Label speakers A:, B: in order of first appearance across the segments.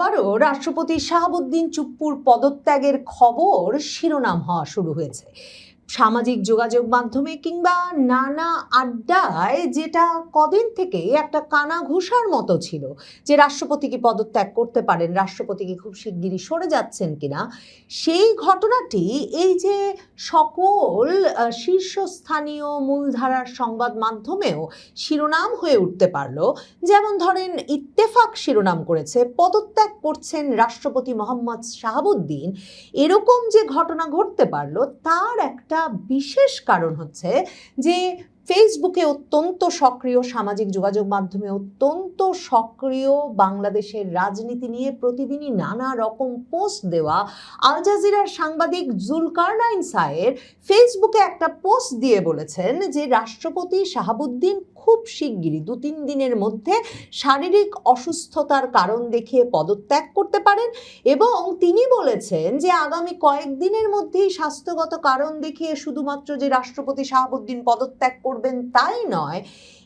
A: আবারও রাষ্ট্রপতি শাহাবুদ্দিন চুপ্পুর পদত্যাগের খবর শিরোনাম হওয়া শুরু হয়েছে সামাজিক যোগাযোগ মাধ্যমে কিংবা নানা আড্ডায়, যেটা কদিন থেকে একটা কানাঘুষার মতো ছিল যে রাষ্ট্রপতি কি পদত্যাগ করতে পারেন, রাষ্ট্রপতি কি খুব শিগগিরই সরে যাচ্ছেন কিনা। সেই ঘটনাটি এই যে সকল শীর্ষস্থানীয় মূলধারার সংবাদ মাধ্যমেও শিরোনাম হয়ে উঠতে পারলো। যেমন ধরেন, ইত্তেফাক শিরোনাম করেছে পদত্যাগ করছেন রাষ্ট্রপতি মোহাম্মদ শাহাবুদ্দিন। এরকম যে ঘটনা ঘটতে পারলো তার একটা বিশেষ কারণ হচ্ছে যে ফেসবুকে অত্যন্ত সক্রিয়, সামাজিক যোগাযোগ মাধ্যমে অত্যন্ত সক্রিয়, বাংলাদেশের রাজনীতি নিয়ে প্রতিদিনই নানা রকম পোস্ট দেওয়া আল জাজিরার সাংবাদিক জুলকারনাইন সায়ের ফেসবুকে একটা পোস্ট দিয়ে বলেছেন যে রাষ্ট্রপতি শাহাবুদ্দিন খুব শিগগিরই 2-3 দিনের মধ্যে শারীরিক অসুস্থতার কারণ দেখিয়ে পদত্যাগ করতে পারেন এবং তিনি বলেছেন যে আগামী কয়েকদিনের মধ্যেই স্বাস্থ্যগত কারণ দেখিয়ে শুধুমাত্র যে রাষ্ট্রপতি শাহাবুদ্দিন পদত্যাগ করবেন তাই নয়,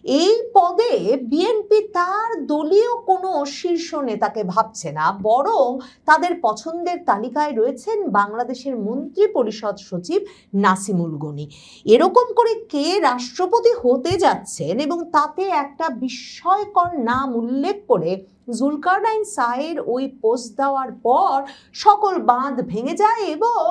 A: এই পদে বিএনপি তার দলীয় কোনো শীর্ষ নেতাকে ভাবছে না, বরং তাদের পছন্দের তালিকায় রয়েছেন বাংলাদেশের মন্ত্রী পরিষদ সচিব নাসিমুল গনি। এরকম করে কে রাষ্ট্রপতি হতে যাচ্ছেন এবং তাতে একটা বিস্ময়কর নাম উল্লেখ করে জুলকারনাইন সায়ের ওই পোস্ট দেওয়ার পর সকল বাঁধ ভেঙে যায় এবং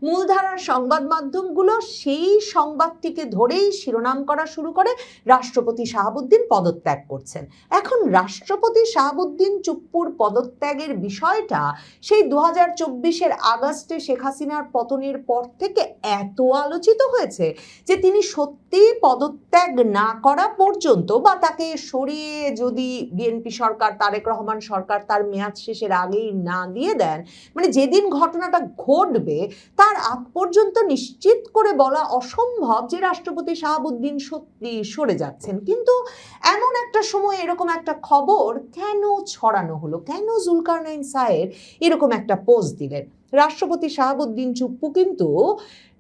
A: মূলধারার সংবাদ মাধ্যমগুলো সেই সংবাদটিকে ধরেই শিরোনাম করা শুরু করে রাষ্ট্রপতি শাহাবুদ্দিন পদত্যাগ করছেন। এখন রাষ্ট্রপতি শাহাবুদ্দিন চুপ্পুর পদত্যাগের বিষয়টা সেই 2024-এর আগস্টে শেখ হাসিনার পতনের পর থেকে এত আলোচিত হয়েছে যে তিনি সত্যি পদত্যাগ না করা পর্যন্ত বা তাকে সরিয়ে যদি বিএনপি সরকার, তারেক রহমান সরকার তার মেয়াদ শেষের আগেই না দিয়ে দেন, মানে যেদিন ঘটনাটা ঘটবে তার আগ পর্যন্ত নিশ্চিত করে বলা অসম্ভব যে রাষ্ট্রপতি শাহাবুদ্দিন সত্যি সরে যাচ্ছেন। কিন্তু এমন একটা সময় এরকম একটা খবর কেন ছড়ানো হলো, কেন জুলকারনাইন সায়ের এরকম একটা পোস্ট দিলেন? রাষ্ট্রপতি শাহাবুদ্দিন চুপ্পু কিন্তু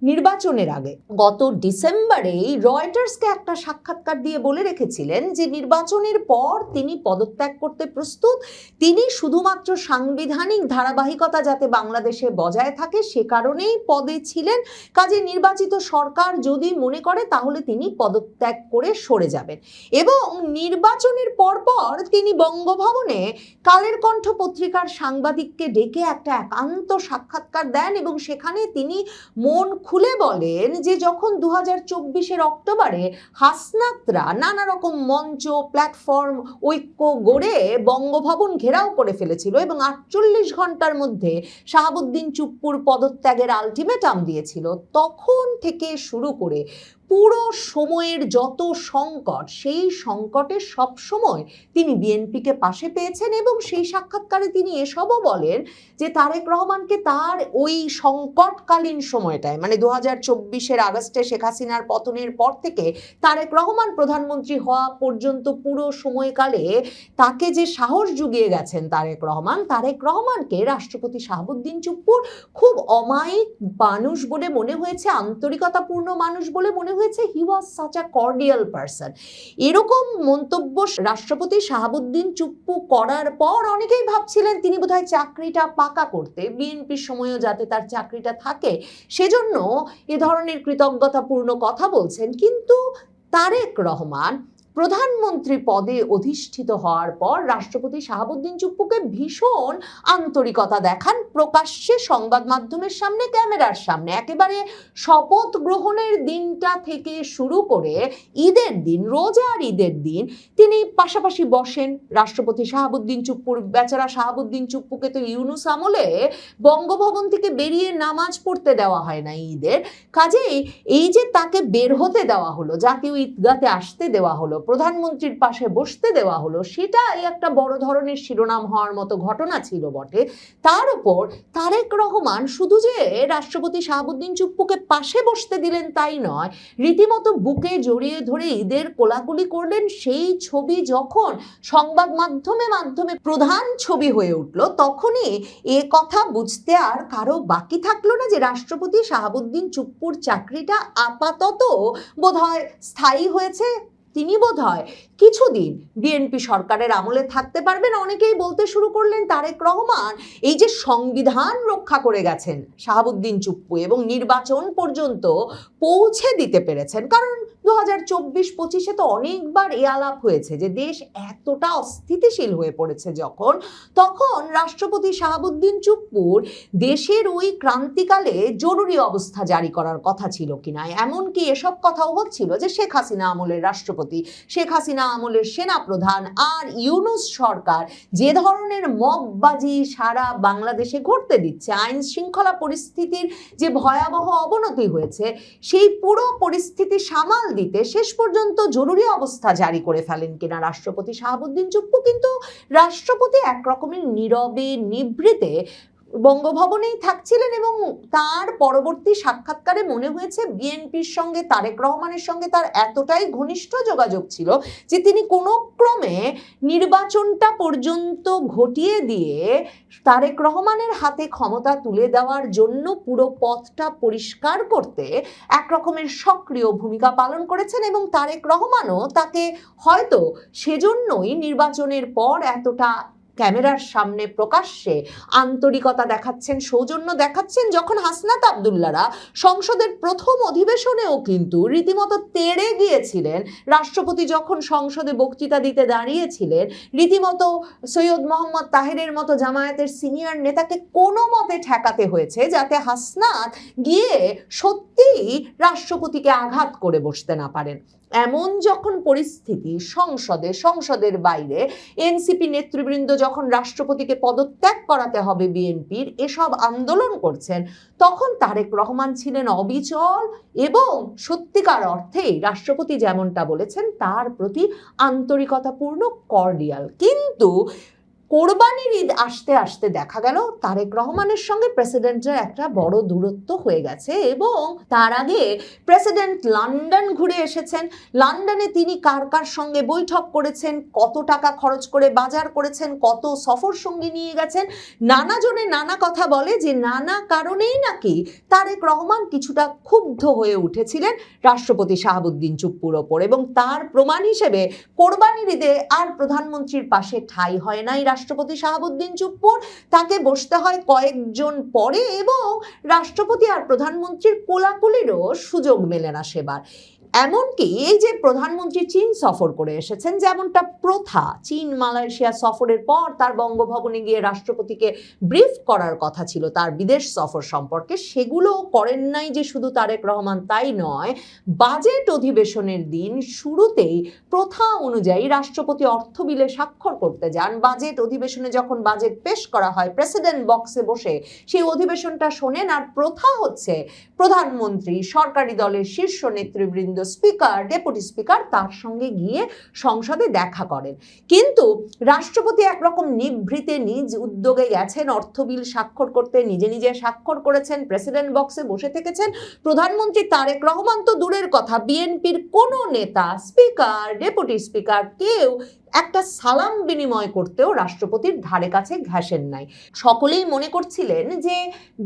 A: নির্বাচনের আগে গত ডিসেম্বরেই রয়টার্সকে একটা সাক্ষাৎকার দিয়ে বলে রেখেছিলেন যে নির্বাচনের পর তিনি পদত্যাগ করতে প্রস্তুত, তিনি শুধুমাত্র সাংবিধানিক ধারাবাহিকতা যাতে বাংলাদেশে বজায় থাকে সে কারণেই পদে ছিলেন, কাজে নির্বাচিত সরকার যদি মনে করে তাহলে তিনি পদত্যাগ করে সরে যাবেন। এবং নির্বাচনের পরপর তিনি বঙ্গভবনে কালের কণ্ঠ পত্রিকার সাংবাদিককে ডেকে একটা একান্ত সাক্ষাৎকার দেন এবং সেখানে তিনি মন খুলে বলেন যে যখন 2024-এর অক্টোবরে হাসনাতরা নানা রকম মঞ্চ, প্ল্যাটফর্ম, ঐক্য গড়ে বঙ্গভবন ঘেরাও করে ফেলেছিল এবং 48 ঘন্টার মধ্যে শাহাবুদ্দিন চুপ্পুর পদত্যাগের আলটিমেটাম দিয়েছিল, তখন থেকে শুরু করে পুরো সময়ের যত সংকট, সেই সংকটে সবসময় তিনি বিএনপিকে পাশে পেয়েছেন এবং সেই সাক্ষাৎকারে তিনি এসবও বলেন যে তারেক রহমানকে তার ওই সংকটকালীন সময়টায়, মানে 2024-এর আগস্টে শেখ হাসিনার পতনের পর থেকে তারেক রহমান প্রধানমন্ত্রী হওয়া পর্যন্ত পুরো সময়কালে তাকে যে সাহস জুগিয়ে গেছেন তারেক রহমানকে রাষ্ট্রপতি শাহাবুদ্দিন চুপ্পুর খুব অমায়িক মানুষ বলে মনে হয়েছে, আন্তরিকতাপূর্ণ মানুষ বলে মনে হয়েছে। He was such a cordial person. এরকম মন্তব্য রাষ্ট্রপতি শাহাবুদ্দিন চুপ্পু করার পর অনেকেই ভাবছিলেন তিনি বোধহয় চাকরিটা পাকা করতে, বিএনপির সময়ও যাতে তার চাকরিটা থাকে সেজন্য এ ধরনের কৃতজ্ঞতাপূর্ণ কথা বলছেন। কিন্তু তারেক রহমান প্রধানমন্ত্রী পদে অধিষ্ঠিত হওয়ার পর রাষ্ট্রপতি শাহাবুদ্দিন চুপ্পুকে ভীষণ আন্তরিকতা দেখান প্রকাশ্যে, সংবাদ মাধ্যমের সামনে, ক্যামেরার সামনে। একেবারে শপথ গ্রহণের দিনটা থেকে শুরু করে ঈদের দিন, রোজার ঈদের দিন তিনি পাশাপাশি বসেন। রাষ্ট্রপতি শাহাবুদ্দিন চুপ্পুর, বেচারা শাহাবুদ্দিন চুপ্পুকে তো ইউনুস আমলে বঙ্গভবন থেকে বেরিয়ে নামাজ পড়তে দেওয়া হয় না ঈদের, কাজেই এই যে তাকে বের হতে দেওয়া হলো, জাতীয় ঈদগাতে আসতে দেওয়া হলো, প্রধানমন্ত্রীর পাশে বসতে দেওয়া হলো, সেটাই একটা বড় ধরনের শিরোনাম হওয়ার মতো ঘটনা ছিল বটে। তার উপর তারেক রহমান শুধু যে রাষ্ট্রপতি শাহাবুদ্দিন চুপ্পুকে পাশে বসতে দিলেন তাই নয়, রীতিমতো বুকে জড়িয়ে ধরে ঈদের কোলাকুলি করলেন। সেই ছবি যখন সংবাদ মাধ্যমে প্রধান ছবি হয়ে উঠল, তখনই এ কথা বুঝতে আর কারো বাকি থাকলো না যে রাষ্ট্রপতি শাহাবুদ্দিন চুপ্পুর চাকরিটা আপাতত বোধহয় স্থায়ী হয়েছে, তিনি বোধহয় কিছুদিন বিএনপি সরকারের আমলে থাকতে পারবেন। অনেকেই বলতে শুরু করলেন তারেক রহমান এই যে সংবিধান রক্ষা করে গেছেন শাহাবুদ্দিন চুপ্পু এবং নির্বাচন পর্যন্ত পৌঁছে দিতে পেরেছেন, কারণ 2024-25 তো অনেকবার এ আলাপ হয়েছে যে দেশ এতটা অস্থিতিশীল হয়ে পড়েছে তখন রাষ্ট্রপতি শাহাবুদ্দিন চুপ্পুর দেশের ওই ক্রান্তিকালে জরুরি অবস্থা জারি করার কথা ছিল কিনা। এমনকি এসব কথাও হচ্ছিল যে শেখ হাসিনা আমলের রাষ্ট্রপতি, শেখ হাসিনা আমলের সেনাপ্রধান আর ইউনূস সরকার যে ধরনের মববাজি সারা বাংলাদেশে ঘটতে দিচ্ছে, আইন শৃঙ্খলা পরিস্থিতির যে ভয়াবহ অবনতি হয়েছে, সেই পুরো পরিস্থিতি সামাল দিতে শেষ পর্যন্ত জরুরি অবস্থা জারি করে ফেলেন কিনা রাষ্ট্রপতি শাহাবুদ্দিন চুপ্পু। কিন্তু রাষ্ট্রপতি একরকমের নীরবে নিভৃতে বঙ্গভবনেই থাকছিলেন এবং তার পরবর্তী সাক্ষাৎকারে মনে হয়েছে বিএনপির সঙ্গে তারেক রহমানের সঙ্গে তার এতটাই ঘনিষ্ঠ যোগাযোগ ছিল যে তিনি কোনো ক্রমে নির্বাচনটা পর্যন্ত ঘটিয়ে দিয়ে তারেক রহমানের হাতে ক্ষমতা তুলে দেওয়ার জন্য পুরো পথটা পরিষ্কার করতে একরকমের সক্রিয় ভূমিকা পালন করেছেন এবং তারেক রহমানও তাকে হয়তো সেজন্যই নির্বাচনের পর এতটা ক্যামেরার সামনে প্রকাশ্যে আন্তরিকতা দেখাচ্ছেন, সৌজন্য দেখাচ্ছেন। যখন হাসনাত আব্দুল্লাহরা সংসদের প্রথম অধিবেশনেও কিন্তু রীতিমতো তেড়ে গিয়েছিলেন, রাষ্ট্রপতি যখন সংসদে বক্তৃতা দিতে দাঁড়িয়েছিলেন, রীতিমতো সৈয়দ মোহাম্মদ তাহেরের মতো জামায়াতের সিনিয়র নেতাকে কোনো মতে ঠেকাতে হয়েছে যাতে হাসনাত গিয়ে সত্যিই রাষ্ট্রপতিকে আঘাত করে বসতে না পারেন। এমন যখন পরিস্থিতি সংসদের বাইরে এনসিপি নেতৃবৃন্দ যখন রাষ্ট্রপতিকে পদত্যাগ করাতে হবে বিএনপির এসব আন্দোলন করছেন, তখন তারেক রহমান ছিলেন অবিচল এবং সত্যিকার অর্থেই রাষ্ট্রপতি যেমনটা বলেছেন তার প্রতি আন্তরিকতাপূর্ণ কর্ডিয়াল। কিন্তু কোরবানির ঈদ আসতে আসতে দেখা গেল তারেক রহমানের সঙ্গে প্রেসিডেন্টের একটা বড় দূরত্ব হয়ে গেছে এবং তার আগে প্রেসিডেন্ট লন্ডন ঘুরে এসেছেন। লন্ডনে তিনি কার কার সঙ্গে বৈঠক করেছেন, কত টাকা খরচ করে বাজার করেছেন, কত সফর সঙ্গী নিয়ে গেছেন, নানা জনে নানা কথা বলে যে নানা কারণেই নাকি তারেক রহমান কিছুটা ক্ষুব্ধ হয়ে উঠেছিলেন রাষ্ট্রপতি শাহাবুদ্দিন চুপ্পুর ওপর এবং তার প্রমাণ হিসেবে কোরবানির ঈদে আর প্রধানমন্ত্রীর পাশে ঠাঁই হয় নাই রাষ্ট্রপতি শাহাবুদ্দিন চুপ্পুর, তাকে বসতে হয় কয়েকজন পরে এবং রাষ্ট্রপতি আর প্রধানমন্ত্রীর কোলাকুলিরও সুযোগ মেলে না সেবার। এমনকি এই যে প্রধানমন্ত্রী চীন সফর করে এসেছেন, যেমনটা প্রথা, চীন মালয়েশিয়া সফরের পর তার বঙ্গভবনে গিয়ে রাষ্ট্রপতিকে ব্রিফ করার কথা ছিল তার বিদেশ সফর সম্পর্কে, সেগুলো করেন নাই যে শুধু তারেক রহমান, তাই নয়, বাজেট অধিবেশনের দিন শুরুতেই প্রথা অনুযায়ী রাষ্ট্রপতি অর্থ বিলে স্বাক্ষর করতে যান। বাজেট অধিবেশনে যখন বাজেট পেশ করা হয় প্রেসিডেন্ট বক্সে বসে সেই অধিবেশনটা শোনেন, আর প্রথা হচ্ছে প্রধানমন্ত্রী, সরকারি দলের শীর্ষ নেতৃবৃন্দ, স্পিকার, ডেপুটি স্পিকার তার সঙ্গে গিয়ে সংসদে দেখা করেন। কিন্তু রাষ্ট্রপতি একরকম নিভৃতে নিজ উদ্যোগে গেছেন অর্থ বিল স্বাক্ষর করতে, নিজে নিজে স্বাক্ষর করেছেন, প্রেসিডেন্ট বক্সে বসে থেকেছেন। প্রধানমন্ত্রী তারেক রহমান তো দূরের কথা, বিএনপির কোনো নেতা, স্পিকার, ডেপুটি স্পিকার কেউ একটা সালাম বিনিময় করতেও রাষ্ট্রপতির ধারে কাছে ঘেঁষেন নাই। সকলেই মনে করছিলেন যে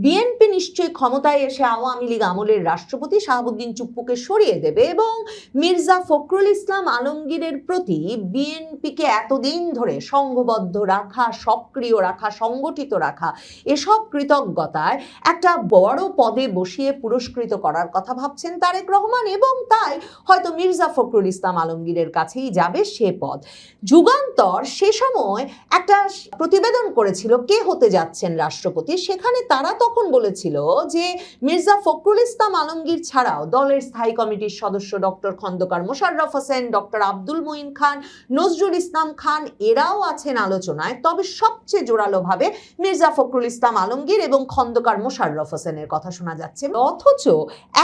A: বিএনপি নিশ্চয়ই ক্ষমতায় এসে আওয়ামী লীগ আমলের রাষ্ট্রপতি শাহাবুদ্দিন চুপ্পুকে সরিয়ে দেবে এবং মির্জা ফখরুল ইসলাম আলমগীরের প্রতি বিএনপিকে এতদিন ধরে সংঘবদ্ধ রাখা, সক্রিয় রাখা, সংগঠিত রাখা, এসব কৃতজ্ঞতায় একটা বড় পদে বসিয়ে পুরস্কৃত করার কথা ভাবছেন তারেক রহমান এবং তাই হয়তো মির্জা ফখরুল ইসলাম আলমগীরের কাছেই যাবে সে পদ। যুগান্তর সে সময় একটা প্রতিবেদন করেছিল কে হতে যাচ্ছেন রাষ্ট্রপতি, সেখানে তারা তখন বলেছিল যে মির্জা ফখরুল ইসলাম আলমগীর ছাড়াও দলের স্থায়ী কমিটির সদস্য ডক্টর খন্দকার মোশাররফ হোসেন, ডক্টর আব্দুল মঈন খান, নজরুল ইসলাম খান এরাও আছেন আলোচনায়, তবে সবচেয়ে জোরালোভাবে মির্জা ফখরুল ইসলাম আলমগীর এবং খন্দকার মোশাররফ হোসেনের কথা শোনা যাচ্ছে। অথচ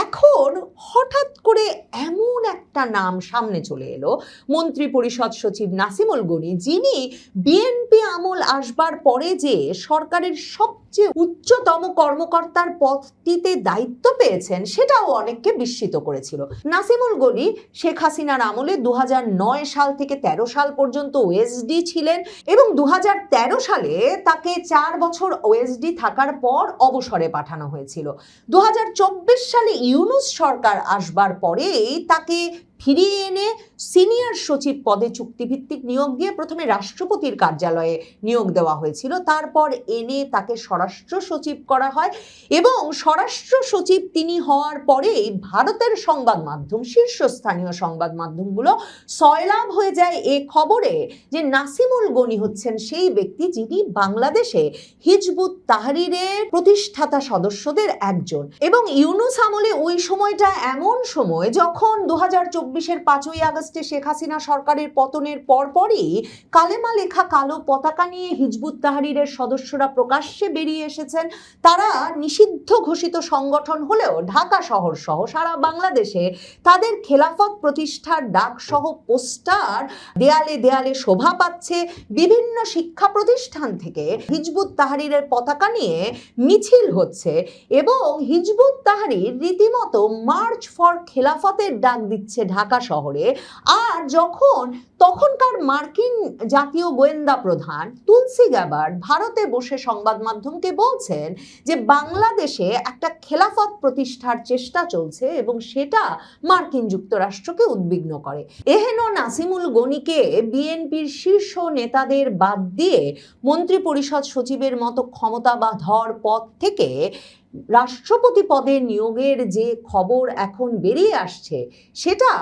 A: এখন হঠাৎ করে এমন একটা নাম সামনে চলে এলো, মন্ত্রী পরিষদ সচিব নাসিমুল গনি, যিনি বিএনপি আমল আসবার পরে যে সরকারের সবচেয়ে সবচেয়ে উচ্চতম কর্মকর্তার পদটিতে দায়িত্ব পেয়েছেন, সেটাও অনেককে বিস্মিত করেছিল। নাসিমুল গনি শেখ হাসিনার আমলে 2009 সাল থেকে 13 সাল পর্যন্ত ওএসডি ছিলেন এবং 2013 সালে তাকে 4 বছর ওএসডি থাকার পর অবসরে পাঠানো হয়েছিল। 2024 সালে ইউনূস সরকার আসবার পরেই তাকে ফিরিয়ে এনে সিনিয়র সচিব পদে চুক্তিভিত্তিক নিয়োগ দিয়ে প্রথমে রাষ্ট্রপতির কার্যালয়ে নিয়োগ দেওয়া হয়েছিল, তারপর এনে তাকে স্বরাষ্ট্র সচিব করা হয় এবং স্বরাষ্ট্র সচিব তিনি হওয়ার পরেই ভারতের সংবাদ মাধ্যম, শীর্ষস্থানীয় সংবাদ মাধ্যমগুলো সয়লাভ হয়ে যায় এ খবরে যে নাসিমুল গনি হচ্ছেন সেই ব্যক্তি যিনি বাংলাদেশে হিজবুত তাহরিরের প্রতিষ্ঠাতা সদস্যদের একজন। এবং ইউনূস আমলে ওই সময়টা এমন সময় যখন 2024-এর 5ই আগস্টে শেখ হাসিনা সরকারের পতনের পরপরই কালেমা লেখা কালো পতাকা নিয়ে হিজবুত তাহরিরের সদস্যরা প্রকাশ্যে বেরিয়ে এসেছেন। তারা নিষিদ্ধ ঘোষিত সংগঠন হলেও ঢাকা শহর সহ সারা বাংলাদেশে তাদের খেলাফত প্রতিষ্ঠার ডাক সহ পোস্টার দেয়ালে দেয়ালে শোভা পাচ্ছে। বিভিন্ন শিক্ষা প্রতিষ্ঠান থেকে হিজবুত তাহরিরের পতাকা নিয়ে মিছিল হচ্ছে এবং হিজবুত তাহরির রীতিমতো মার্চ ফর খেলাফতের ডাক দিচ্ছে ঢাকা শহরে। আর তখনকার মার্কিন জাতীয় গোয়েন্দা প্রধান তুলসি গ্যাবার্ড ভারতে বসে সংবাদ মাধ্যমকে বলছেন যে বাংলাদেশে একটা খেলাফত প্রতিষ্ঠার চেষ্টা চলছে এবং সেটা মার্কিন যুক্তরাষ্ট্রকে উদ্বিগ্ন করে। এহেন নাসিমুল গনিকে বিএনপির শীর্ষ নেতাদের বাদ দিয়ে মন্ত্রী পরিষদ সচিবের মতো ক্ষমতাধর পদ থেকে রাষ্ট্রপতি পদে নিয়োগের যে খবর এখন বেরিয়ে আসছে, সেটা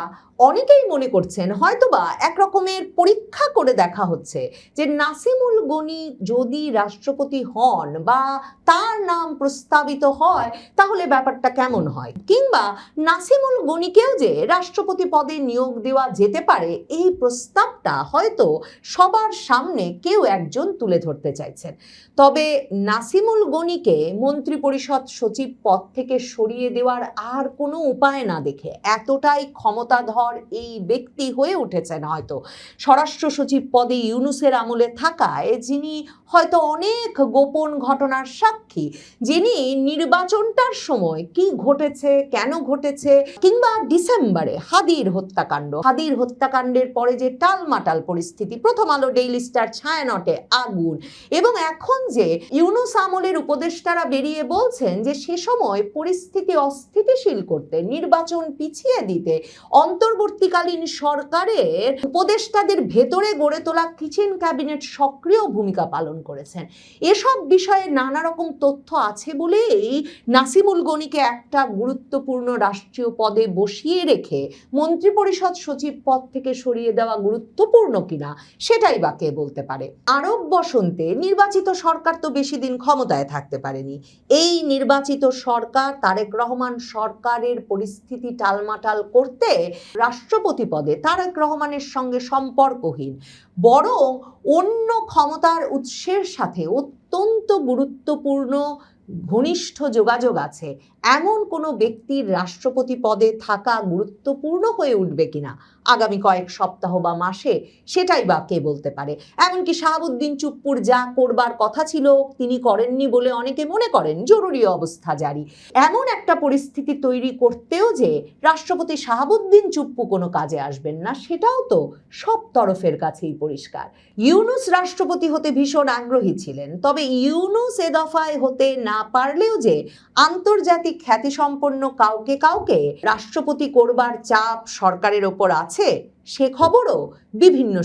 A: অনেকেই মনে করছেন হয়তোবা এক রকমের পরীক্ষা করে দেখা হচ্ছে যে নাসিমুল গনি যদি রাষ্ট্রপতি হন বা তার নাম প্রস্তাবিত হয় তাহলে ব্যাপারটা কেমন হয়, কিংবা নাসিমুল গনিকেও যে রাষ্ট্রপতি পদে নিয়োগ দেওয়া যেতে পারে এই প্রস্তাবটা হয়তো সবার সামনে কেউ একজন তুলে ধরতে চাইছেন। তবে নাসিমুল গনিকে মন্ত্রী পরিষদ সচিব পদ থেকে সরিয়ে দেওয়ার আর কোনো উপায় না দেখে এতটাই ক্ষমতাধর এই ব্যক্তি হয়ে উঠেছেন হয়তো স্বরাষ্ট্র সচিব পদে ইউনূসের আমলে থাকায়, যিনি হয়তো অনেক গোপন ঘটনার সাক্ষী, যিনি নির্বাচনটার সময় কি ঘটেছে, কেন ঘটেছে, কিংবা ডিসেম্বরে হাদির হত্যাকাণ্ডের পরে যে টালমাটাল পরিস্থিতি, প্রথম আলো, ডেইলি স্টার, ছায়ানটে আগুন, এবং এখন যে ইউনূস আমলের উপদেষ্টারা বেরিয়ে বলছেন যে সে সময় পরিস্থিতি অস্থিতিশীল করতে, নির্বাচন পিছিয়ে দিতে অন্তর্বর্তীকালীন সরকারের উপদেষ্টাদের ভেতরে গড়ে তোলা কিচেন ক্যাবিনেট সক্রিয় ভূমিকা পালন করেছেন। এসব বিষয়ে নানা রকম তথ্য আছে বলেই নাসিমুল গনিকে একটা গুরুত্বপূর্ণ রাষ্ট্রীয় পদে বসিয়ে রেখে মন্ত্রী পরিষদ সচিব পদ থেকে সরিয়ে দেওয়া গুরুত্বপূর্ণ কিনা সেটাই বা কে বলতে পারে। আরব বসন্তে নির্বাচিত সরকার তো বেশি দিন ক্ষমতায় থাকতে পারেনি। এই নির্বাচিত সরকার, তারেক রহমান সরকারের পরিস্থিতি টালমাটাল করতে রাষ্ট্রপতি পদে তারেক রহমানের সঙ্গে সম্পর্কহীন, বরং অন্য ক্ষমতার উৎসের সাথে অত্যন্ত গুরুত্বপূর্ণ ঘনিষ্ঠ যোগাযোগ আছে এমন কোনো ব্যক্তির রাষ্ট্রপতি পদে থাকা গুরুত্বপূর্ণ হয়ে উঠবে কিনা আগামী কয়েক সপ্তাহ বা মাসে, সেটাই বা কে বলতে পারে। এমনকি শাহাবুদ্দিন চুপ্পুর যা করবার কথা ছিল তিনি করেননি বলে অনেকে মনে করেন জরুরি অবস্থা জারি। এমন একটা পরিস্থিতি তৈরি করতেও যে রাষ্ট্রপতি শাহাবুদ্দিন চুপ্পু কোনো কাজে আসবেন না, সেটাও তো সব তরফের কাছেই পরিষ্কার। ইউনূস রাষ্ট্রপতি হতে ভীষণ আগ্রহী ছিলেন, তবে ইউনূস এ দফায় হতে না পারলেও যে আন্তর্জাতিক খ্যাতিসম্পন্ন কাউকে রাষ্ট্রপতি করবার চাপ সরকারের ওপর আছে সে খবরও বিভিন্ন